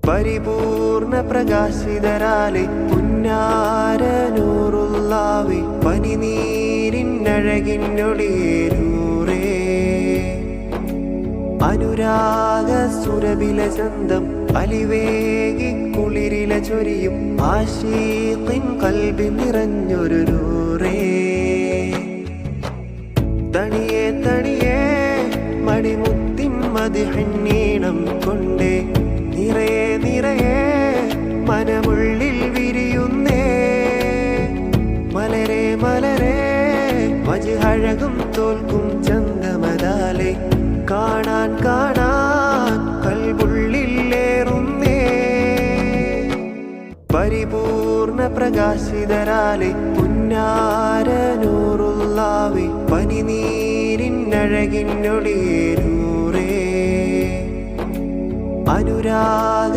പരിപൂർണ പ്രകാശിതരാലെ പുന്നാര നൂറുള്ളാവേ പനിനീരിന്നഴകിന്നൊളിയേരൂറേ അനുരാഗ സുരബില ചന്തം അലിവേകി കുളിരില ചൊരിയും ആശീഖിൻ കൽബി നിറഞ്ഞൊരു നൂറേ തണിയേ തണിയേ മണിമുത്തിൻ മദിഹന്നീണം കൊണ്ടേ നിറയെ നിറയെ മനമുള്ളിൽ വിരിയുന്നേ മലരെ മലരെ വജ്ഹഴകും തോൽക്കും ചന്തമതാലെ കാണാൻ കാണാൻ കൽബുള്ളിലേറുന്നേ പരിപൂർണ പ്രകാശിതരാലെ പുന്നാര നൂറുള്ളാവേ പനിനീരിന്നഴകിന്നൊളിയേരൂറേ അനുരാഗ